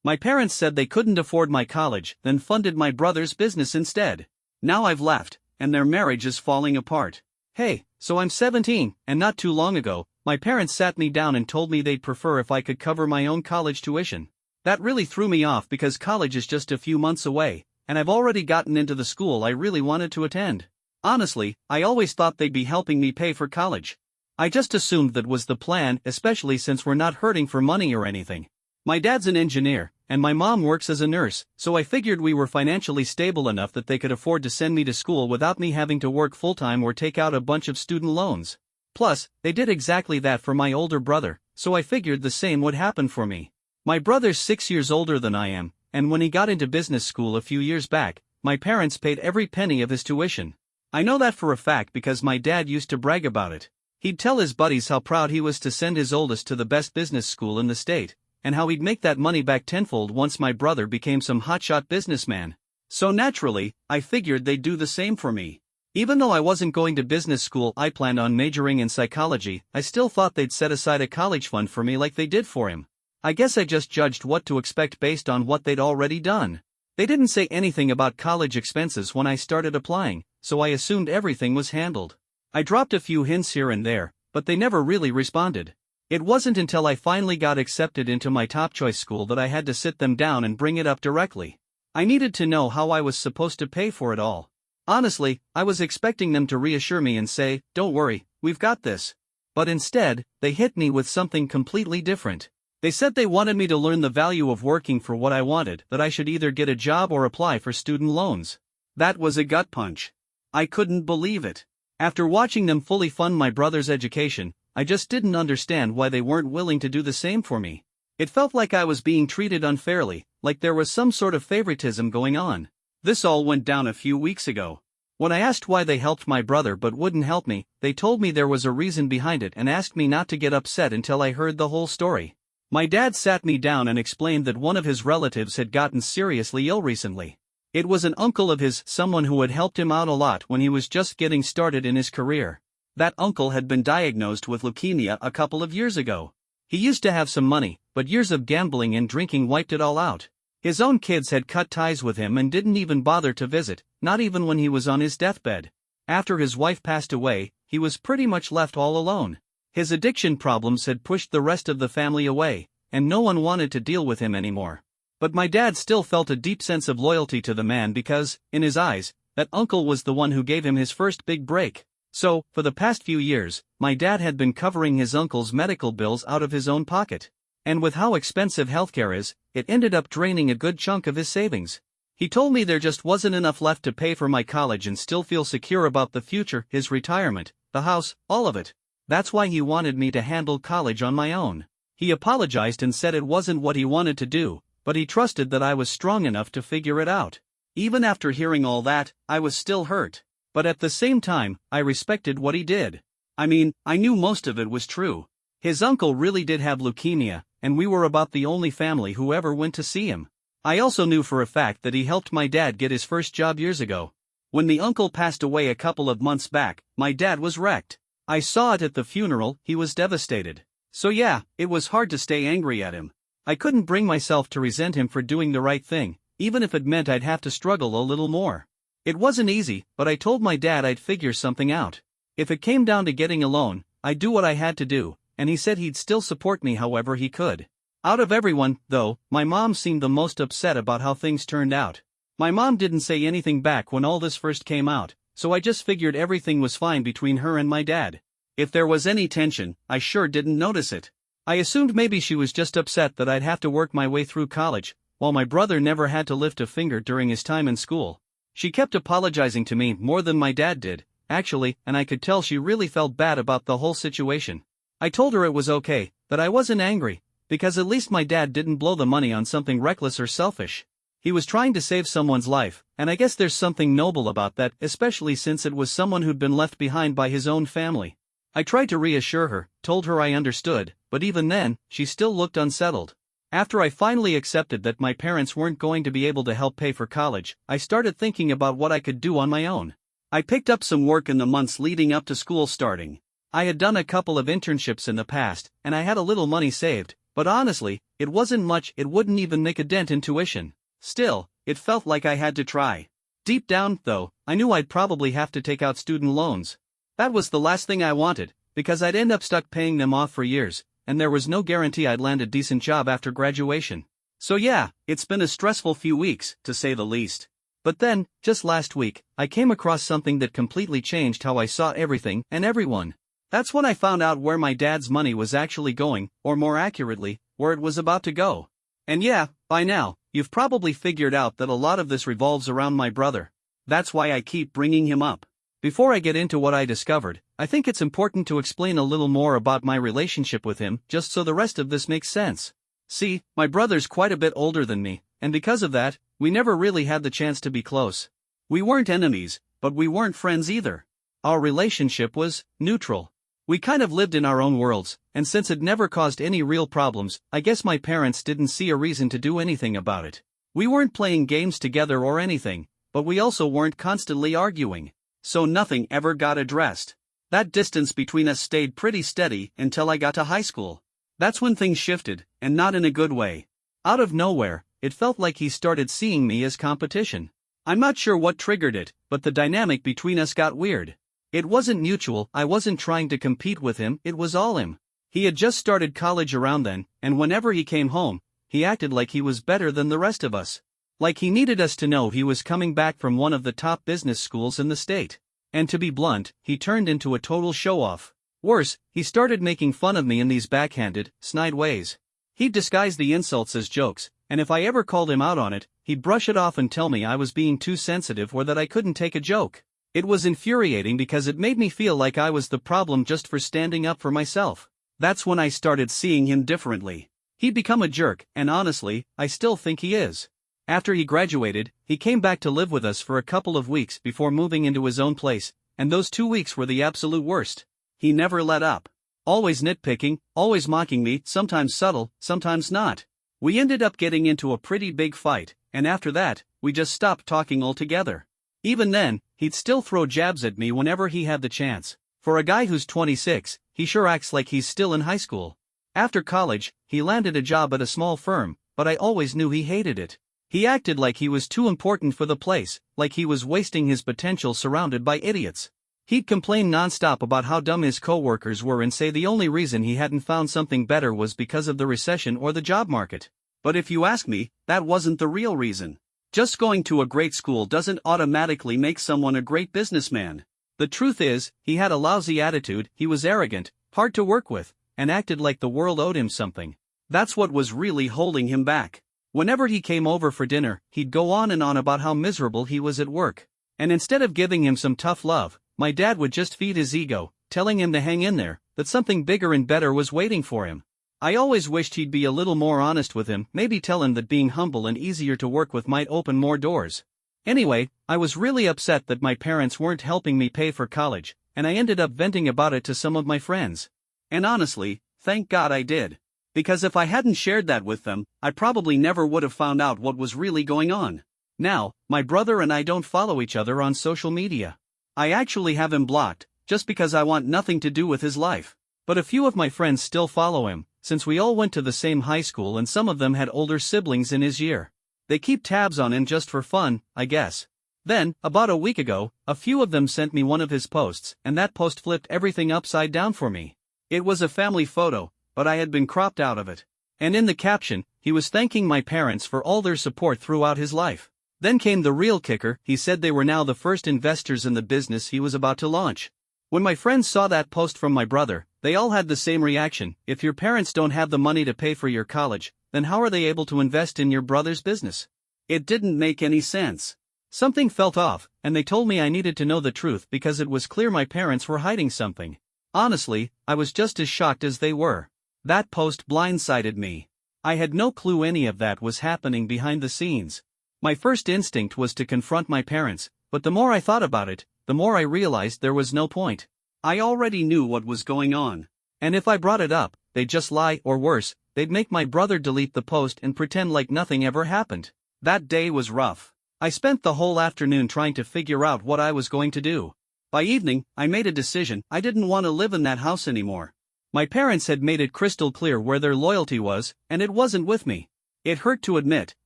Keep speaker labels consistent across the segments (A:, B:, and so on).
A: My parents said they couldn't afford my college, then funded my brother's business instead. Now I've left, and their marriage is falling apart. Hey, so I'm 17, and not too long ago, my parents sat me down and told me they'd prefer if I could cover my own college tuition. That really threw me off because college is just a few months away, and I've already gotten into the school I really wanted to attend. Honestly, I always thought they'd be helping me pay for college. I just assumed that was the plan, especially since we're not hurting for money or anything. My dad's an engineer, and my mom works as a nurse, so I figured we were financially stable enough that they could afford to send me to school without me having to work full-time or take out a bunch of student loans. Plus, they did exactly that for my older brother, so I figured the same would happen for me. My brother's 6 years older than I am, and when he got into business school a few years back, my parents paid every penny of his tuition. I know that for a fact because my dad used to brag about it. He'd tell his buddies how proud he was to send his oldest to the best business school in the state, and how he'd make that money back tenfold once my brother became some hotshot businessman. So naturally, I figured they'd do the same for me. Even though I wasn't going to business school, I planned on majoring in psychology. I still thought they'd set aside a college fund for me like they did for him. I guess I just judged what to expect based on what they'd already done. They didn't say anything about college expenses when I started applying, so I assumed everything was handled. I dropped a few hints here and there, but they never really responded. It wasn't until I finally got accepted into my top choice school that I had to sit them down and bring it up directly. I needed to know how I was supposed to pay for it all. Honestly, I was expecting them to reassure me and say, "Don't worry, we've got this." But instead, they hit me with something completely different. They said they wanted me to learn the value of working for what I wanted, that I should either get a job or apply for student loans. That was a gut punch. I couldn't believe it. After watching them fully fund my brother's education, I just didn't understand why they weren't willing to do the same for me. It felt like I was being treated unfairly, like there was some sort of favoritism going on. This all went down a few weeks ago. When I asked why they helped my brother but wouldn't help me, they told me there was a reason behind it and asked me not to get upset until I heard the whole story. My dad sat me down and explained that one of his relatives had gotten seriously ill recently. It was an uncle of his, someone who had helped him out a lot when he was just getting started in his career. That uncle had been diagnosed with leukemia a couple of years ago. He used to have some money, but years of gambling and drinking wiped it all out. His own kids had cut ties with him and didn't even bother to visit, not even when he was on his deathbed. After his wife passed away, he was pretty much left all alone. His addiction problems had pushed the rest of the family away, and no one wanted to deal with him anymore. But my dad still felt a deep sense of loyalty to the man because, in his eyes, that uncle was the one who gave him his first big break. So, for the past few years, my dad had been covering his uncle's medical bills out of his own pocket. And with how expensive healthcare is, it ended up draining a good chunk of his savings. He told me there just wasn't enough left to pay for my college and still feel secure about the future, his retirement, the house, all of it. That's why he wanted me to handle college on my own. He apologized and said it wasn't what he wanted to do, but he trusted that I was strong enough to figure it out. Even after hearing all that, I was still hurt. But at the same time, I respected what he did. I mean, I knew most of it was true. His uncle really did have leukemia, and we were about the only family who ever went to see him. I also knew for a fact that he helped my dad get his first job years ago. When the uncle passed away a couple of months back, my dad was wrecked. I saw it at the funeral. He was devastated. So yeah, it was hard to stay angry at him. I couldn't bring myself to resent him for doing the right thing, even if it meant I'd have to struggle a little more. It wasn't easy, but I told my dad I'd figure something out. If it came down to getting a loan, I'd do what I had to do, and he said he'd still support me however he could. Out of everyone, though, my mom seemed the most upset about how things turned out. My mom didn't say anything back when all this first came out, so I just figured everything was fine between her and my dad. If there was any tension, I sure didn't notice it. I assumed maybe she was just upset that I'd have to work my way through college, while my brother never had to lift a finger during his time in school. She kept apologizing to me more than my dad did, actually, and I could tell she really felt bad about the whole situation. I told her it was okay, that I wasn't angry, because at least my dad didn't blow the money on something reckless or selfish. He was trying to save someone's life, and I guess there's something noble about that, especially since it was someone who'd been left behind by his own family. I tried to reassure her, told her I understood, but even then, she still looked unsettled. After I finally accepted that my parents weren't going to be able to help pay for college, I started thinking about what I could do on my own. I picked up some work in the months leading up to school starting. I had done a couple of internships in the past, and I had a little money saved, But honestly, it wasn't much, it wouldn't even make a dent in tuition. Still, it felt like I had to try. Deep down, though, I knew I'd probably have to take out student loans. That was the last thing I wanted, because I'd end up stuck paying them off for years, and there was no guarantee I'd land a decent job after graduation. So yeah, it's been a stressful few weeks, to say the least. But then, just last week, I came across something that completely changed how I saw everything and everyone. That's when I found out where my dad's money was actually going, or more accurately, where it was about to go. And yeah, by now, you've probably figured out that a lot of this revolves around my brother. That's why I keep bringing him up. Before I get into what I discovered, I think it's important to explain a little more about my relationship with him, just so the rest of this makes sense. See, my brother's quite a bit older than me, and because of that, we never really had the chance to be close. We weren't enemies, but we weren't friends either. Our relationship was neutral. We kind of lived in our own worlds, and since it never caused any real problems, I guess my parents didn't see a reason to do anything about it. We weren't playing games together or anything, but we also weren't constantly arguing. So nothing ever got addressed. That distance between us stayed pretty steady until I got to high school. That's when things shifted, and not in a good way. Out of nowhere, it felt like he started seeing me as competition. I'm not sure what triggered it, but the dynamic between us got weird. It wasn't mutual, I wasn't trying to compete with him, it was all him. He had just started college around then, and whenever he came home, he acted like he was better than the rest of us. Like he needed us to know he was coming back from one of the top business schools in the state. And to be blunt, he turned into a total show-off. Worse, he started making fun of me in these backhanded, snide ways. He'd disguise the insults as jokes, and if I ever called him out on it, he'd brush it off and tell me I was being too sensitive or that I couldn't take a joke. It was infuriating because it made me feel like I was the problem just for standing up for myself. That's when I started seeing him differently. He'd become a jerk, and honestly, I still think he is. After he graduated, he came back to live with us for a couple of weeks before moving into his own place, and those 2 weeks were the absolute worst. He never let up. Always nitpicking, always mocking me, sometimes subtle, sometimes not. We ended up getting into a pretty big fight, and after that, we just stopped talking altogether. Even then, he'd still throw jabs at me whenever he had the chance. For a guy who's 26, he sure acts like he's still in high school. After college, he landed a job at a small firm, but I always knew he hated it. He acted like he was too important for the place, like he was wasting his potential surrounded by idiots. He'd complain nonstop about how dumb his coworkers were and say the only reason he hadn't found something better was because of the recession or the job market. But if you ask me, that wasn't the real reason. Just going to a great school doesn't automatically make someone a great businessman. The truth is, he had a lousy attitude, he was arrogant, hard to work with, and acted like the world owed him something. That's what was really holding him back. Whenever he came over for dinner, he'd go on and on about how miserable he was at work. And instead of giving him some tough love, my dad would just feed his ego, telling him to hang in there, that something bigger and better was waiting for him. I always wished he'd be a little more honest with him, maybe tell him that being humble and easier to work with might open more doors. Anyway, I was really upset that my parents weren't helping me pay for college, and I ended up venting about it to some of my friends. And honestly, thank God I did. Because if I hadn't shared that with them, I probably never would have found out what was really going on. Now, my brother and I don't follow each other on social media. I actually have him blocked, just because I want nothing to do with his life. But a few of my friends still follow him, since we all went to the same high school and some of them had older siblings in his year. They keep tabs on him just for fun, I guess. Then, about a week ago, a few of them sent me one of his posts, and that post flipped everything upside down for me. It was a family photo, but I had been cropped out of it. And in the caption, he was thanking my parents for all their support throughout his life. Then came the real kicker, he said they were now the first investors in the business he was about to launch. When my friends saw that post from my brother, they all had the same reaction. If your parents don't have the money to pay for your college, then how are they able to invest in your brother's business? It didn't make any sense. Something felt off, and they told me I needed to know the truth because it was clear my parents were hiding something. Honestly, I was just as shocked as they were. That post blindsided me. I had no clue any of that was happening behind the scenes. My first instinct was to confront my parents, but the more I thought about it, the more I realized there was no point. I already knew what was going on. And if I brought it up, they'd just lie, or worse, they'd make my brother delete the post and pretend like nothing ever happened. That day was rough. I spent the whole afternoon trying to figure out what I was going to do. By evening, I made a decision. I didn't want to live in that house anymore. My parents had made it crystal clear where their loyalty was, and it wasn't with me. It hurt to admit,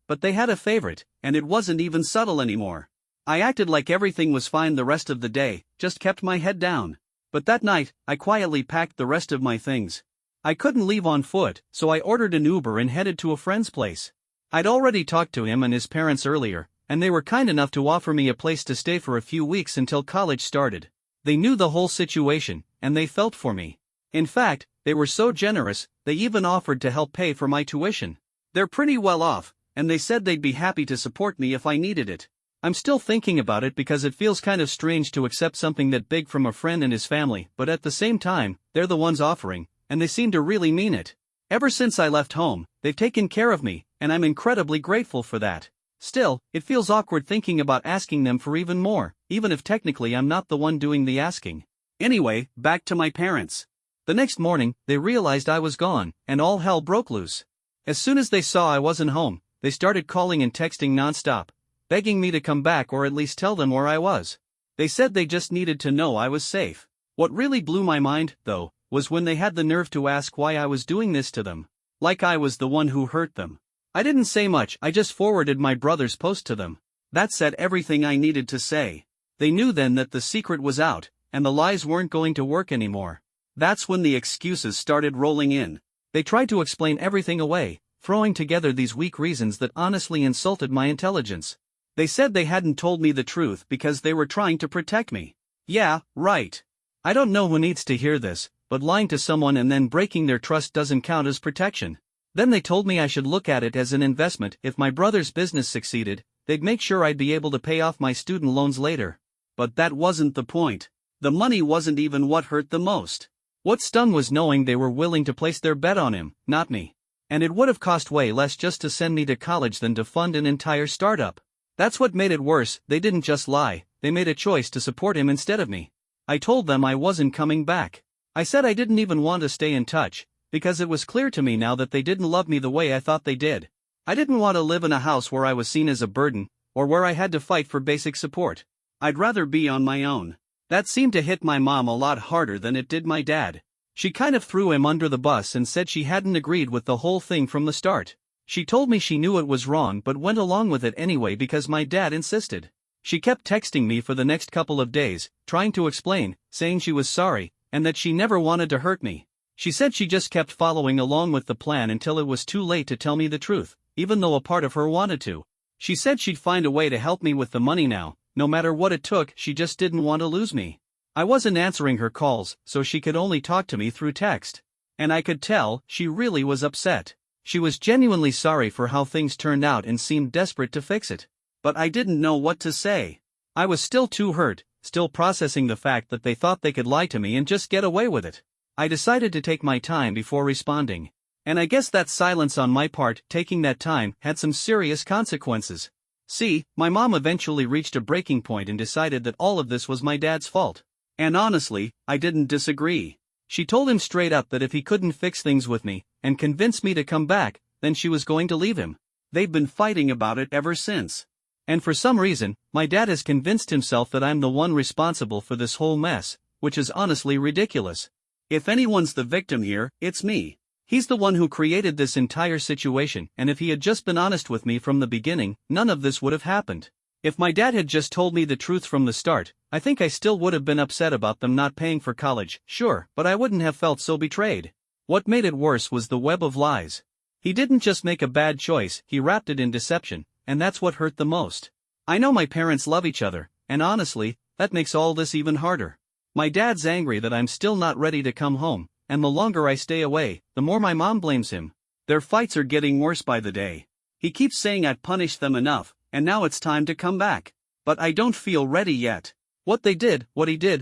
A: but they had a favorite, and it wasn't even subtle anymore. I acted like everything was fine the rest of the day, just kept my head down. But that night, I quietly packed the rest of my things. I couldn't leave on foot, so I ordered an Uber and headed to a friend's place. I'd already talked to him and his parents earlier, and they were kind enough to offer me a place to stay for a few weeks until college started. They knew the whole situation, and they felt for me. In fact, they were so generous, they even offered to help pay for my tuition. They're pretty well off, and they said they'd be happy to support me if I needed it. I'm still thinking about it because it feels kind of strange to accept something that big from a friend and his family, but at the same time, they're the ones offering, and they seem to really mean it. Ever since I left home, they've taken care of me, and I'm incredibly grateful for that. Still, it feels awkward thinking about asking them for even more, even if technically I'm not the one doing the asking. Anyway, back to my parents. The next morning, they realized I was gone, and all hell broke loose. As soon as they saw I wasn't home, they started calling and texting nonstop, begging me to come back or at least tell them where I was. They said they just needed to know I was safe. What really blew my mind, though, was when they had the nerve to ask why I was doing this to them. Like I was the one who hurt them. I didn't say much, I just forwarded my brother's post to them. That said everything I needed to say. They knew then that the secret was out, and the lies weren't going to work anymore. That's when the excuses started rolling in. They tried to explain everything away, throwing together these weak reasons that honestly insulted my intelligence. They said they hadn't told me the truth because they were trying to protect me. Yeah, right. I don't know who needs to hear this, but lying to someone and then breaking their trust doesn't count as protection. Then they told me I should look at it as an investment. If my brother's business succeeded, they'd make sure I'd be able to pay off my student loans later. But that wasn't the point. The money wasn't even what hurt the most. What stung was knowing they were willing to place their bet on him, not me. And it would have cost way less just to send me to college than to fund an entire startup. That's what made it worse. They didn't just lie, they made a choice to support him instead of me. I told them I wasn't coming back. I said I didn't even want to stay in touch, because it was clear to me now that they didn't love me the way I thought they did. I didn't want to live in a house where I was seen as a burden, or where I had to fight for basic support. I'd rather be on my own. That seemed to hit my mom a lot harder than it did my dad. She kind of threw him under the bus and said she hadn't agreed with the whole thing from the start. She told me she knew it was wrong but went along with it anyway because my dad insisted. She kept texting me for the next couple of days, trying to explain, saying she was sorry, and that she never wanted to hurt me. She said she just kept following along with the plan until it was too late to tell me the truth, even though a part of her wanted to. She said she'd find a way to help me with the money now, no matter what it took. She just didn't want to lose me. I wasn't answering her calls, so she could only talk to me through text. And I could tell she really was upset. She was genuinely sorry for how things turned out and seemed desperate to fix it. But I didn't know what to say. I was still too hurt, still processing the fact that they thought they could lie to me and just get away with it. I decided to take my time before responding. And I guess that silence on my part, taking that time, had some serious consequences. See, my mom eventually reached a breaking point and decided that all of this was my dad's fault. And honestly, I didn't disagree. She told him straight up that if he couldn't fix things with me, and convince me to come back, then she was going to leave him. They've been fighting about it ever since. And for some reason, my dad has convinced himself that I'm the one responsible for this whole mess, which is honestly ridiculous. If anyone's the victim here, it's me. He's the one who created this entire situation, and if he had just been honest with me from the beginning, none of this would have happened. If my dad had just told me the truth from the start, I think I still would have been upset about them not paying for college, sure, but I wouldn't have felt so betrayed. What made it worse was the web of lies. He didn't just make a bad choice, he wrapped it in deception, and that's what hurt the most. I know my parents love each other, and honestly, that makes all this even harder. My dad's angry that I'm still not ready to come home, and the longer I stay away, the more my mom blames him. Their fights are getting worse by the day. He keeps saying I'd punished them enough, and now it's time to come back. But I don't feel ready yet. What he did,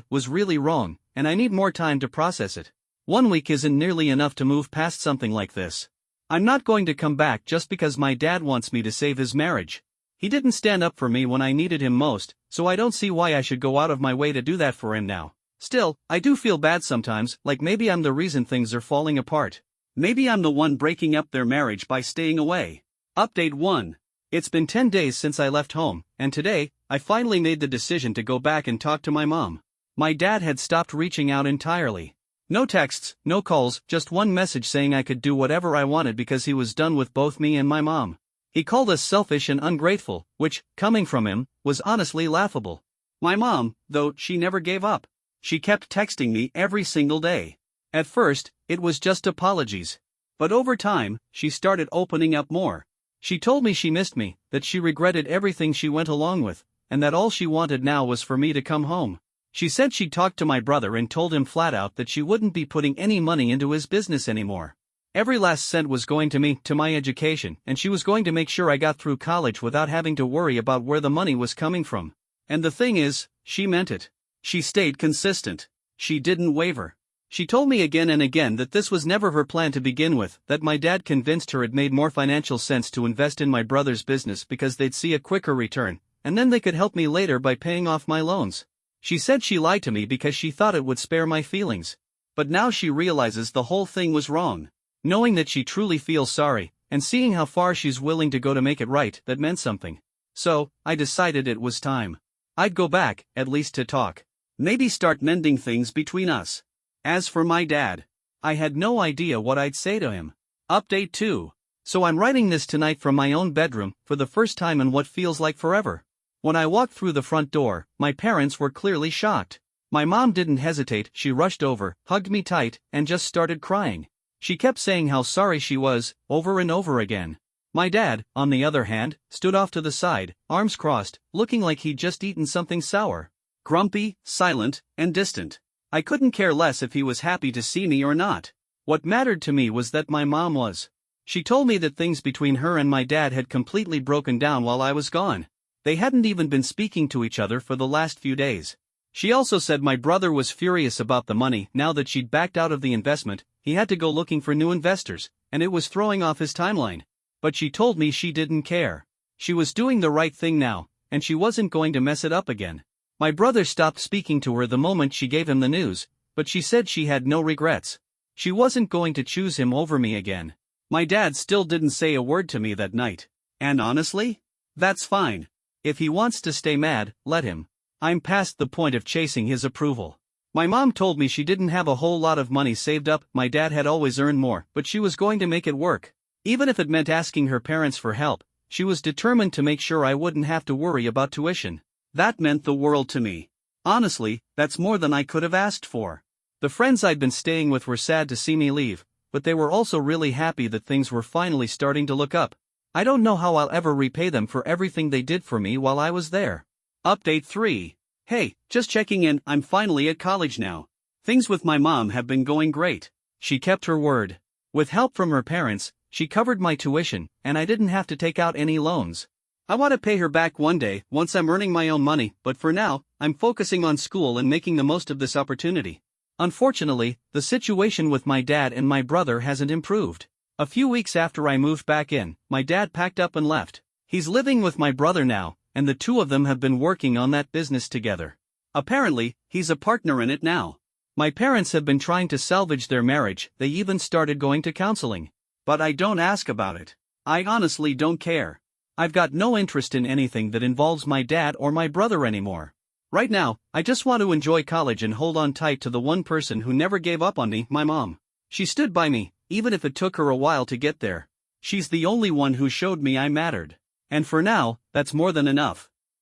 A: was really wrong, and I need more time to process it. 1 week isn't nearly enough to move past something like this. I'm not going to come back just because my dad wants me to save his marriage. He didn't stand up for me when I needed him most, so I don't see why I should go out of my way to do that for him now. Still, I do feel bad sometimes, like maybe I'm the reason things are falling apart. Maybe I'm the one breaking up their marriage by staying away. Update 1. It's been 10 days since I left home, and today, I finally made the decision to go back and talk to my mom. My dad had stopped reaching out entirely. No texts, no calls, just one message saying I could do whatever I wanted because he was done with both me and my mom. He called us selfish and ungrateful, which, coming from him, was honestly laughable. My mom, though, she never gave up. She kept texting me every single day. At first, it was just apologies. But over time, she started opening up more. She told me she missed me, that she regretted everything she went along with, and that all she wanted now was for me to come home. She said she'd talked to my brother and told him flat out that she wouldn't be putting any money into his business anymore. Every last cent was going to me, to my education, and she was going to make sure I got through college without having to worry about where the money was coming from. And the thing is, she meant it. She stayed consistent. She didn't waver. She told me again and again that this was never her plan to begin with, that my dad convinced her it made more financial sense to invest in my brother's business because they'd see a quicker return, and then they could help me later by paying off my loans. She said she lied to me because she thought it would spare my feelings. But now she realizes the whole thing was wrong. Knowing that she truly feels sorry, and seeing how far she's willing to go to make it right, that meant something. So, I decided it was time. I'd go back, at least to talk. Maybe start mending things between us. As for my dad, I had no idea what I'd say to him. Update 2. So I'm writing this tonight from my own bedroom, for the first time in what feels like forever. When I walked through the front door, my parents were clearly shocked. My mom didn't hesitate, she rushed over, hugged me tight, and just started crying. She kept saying how sorry she was, over and over again. My dad, on the other hand, stood off to the side, arms crossed, looking like he'd just eaten something sour. Grumpy, silent, and distant. I couldn't care less if he was happy to see me or not. What mattered to me was that my mom was. She told me that things between her and my dad had completely broken down while I was gone. They hadn't even been speaking to each other for the last few days. She also said my brother was furious about the money. Now that she'd backed out of the investment, he had to go looking for new investors, and it was throwing off his timeline. But she told me she didn't care. She was doing the right thing now, and she wasn't going to mess it up again. My brother stopped speaking to her the moment she gave him the news, but she said she had no regrets. She wasn't going to choose him over me again. My dad still didn't say a word to me that night. And honestly, that's fine. If he wants to stay mad, let him. I'm past the point of chasing his approval. My mom told me she didn't have a whole lot of money saved up. My dad had always earned more, but she was going to make it work. Even if it meant asking her parents for help, she was determined to make sure I wouldn't have to worry about tuition. That meant the world to me. Honestly, that's more than I could have asked for. The friends I'd been staying with were sad to see me leave, but they were also really happy that things were finally starting to look up. I don't know how I'll ever repay them for everything they did for me while I was there. Update 3. Hey, just checking in, I'm finally at college now. Things with my mom have been going great. She kept her word. With help from her parents, she covered my tuition, and I didn't have to take out any loans. I want to pay her back one day, once I'm earning my own money, but for now, I'm focusing on school and making the most of this opportunity. Unfortunately, the situation with my dad and my brother hasn't improved. A few weeks after I moved back in, my dad packed up and left. He's living with my brother now, and the two of them have been working on that business together. Apparently, he's a partner in it now. My parents have been trying to salvage their marriage, they even started going to counseling. But I don't ask about it. I honestly don't care. I've got no interest in anything that involves my dad or my brother anymore. Right now, I just want to enjoy college and hold on tight to the one person who never gave up on me, my mom. She stood by me, even if it took her a while to get there. She's the only one who showed me I mattered. And for now, that's more than enough.